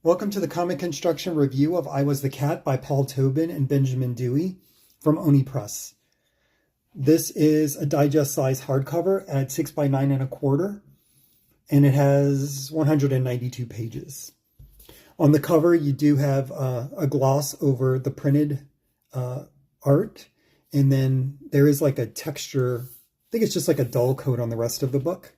Welcome to the Comic Construction Review of I Was the Cat by Paul Tobin and Benjamin Dewey from Oni Press. This is a digest size hardcover at 6 by 9 1/4, and it has 192 pages. On the cover, you do have a gloss over the printed art, and then there is like a texture, I think it's just like a dull coat on the rest of the book.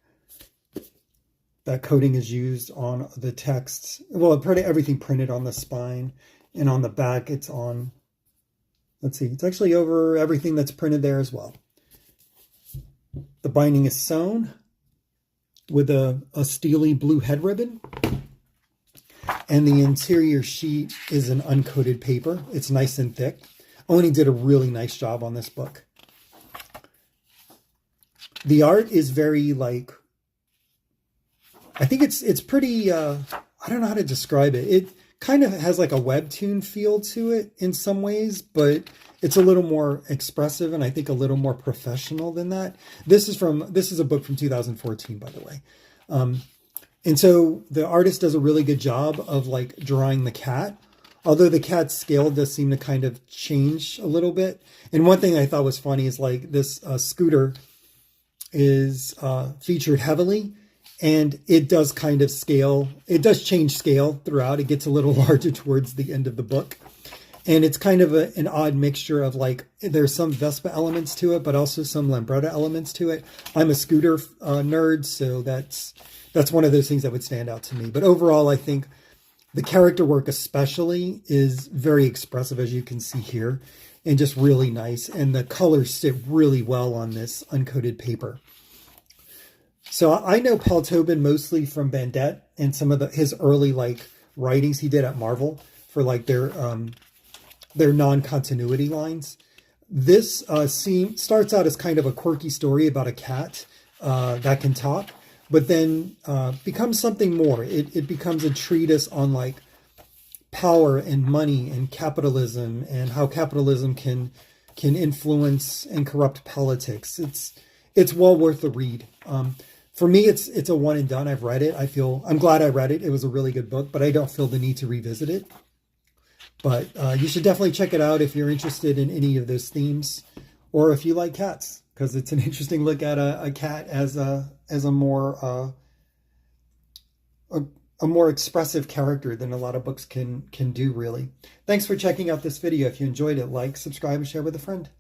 That coating is used on the text. Well, everything printed on the spine, and on the back it's on, let's see, it's actually over everything that's printed there as well. The binding is sewn with a steely blue head ribbon, and the interior sheet is an uncoated paper. It's nice and thick. Oni did a really nice job on this book. The art is very I think it's pretty, I don't know how to describe it. It kind of has like a webtoon feel to it in some ways, but it's a little more expressive and I think a little more professional than that. This is a book from 2014, by the way. And so the artist does a really good job of like drawing the cat, although the cat's scale does seem to kind of change a little bit. And one thing I thought was funny is like this scooter is featured heavily. And it does kind of scale. It does change scale throughout. It gets a little larger towards the end of the book. And it's kind of an odd mixture of like, there's some Vespa elements to it, but also some Lambretta elements to it. I'm a scooter nerd, so that's one of those things that would stand out to me. But overall, I think the character work especially is very expressive, as you can see here, and just really nice. And the colors sit really well on this uncoated paper. So I know Paul Tobin mostly from Bandette and some of his early writings he did at Marvel for their non-continuity lines. This starts out as kind of a quirky story about a cat that can talk, but then becomes something more. It becomes a treatise on power and money and capitalism and how capitalism can influence and corrupt politics. It's well worth the read. For me, it's a one and done. I've read it. I'm glad I read it. It was a really good book, but I don't feel the need to revisit it. But you should definitely check it out if you're interested in any of those themes, or if you like cats, because it's an interesting look at a cat as a more expressive character than a lot of books can do, really. Thanks for checking out this video. If you enjoyed it, like, subscribe, and share with a friend.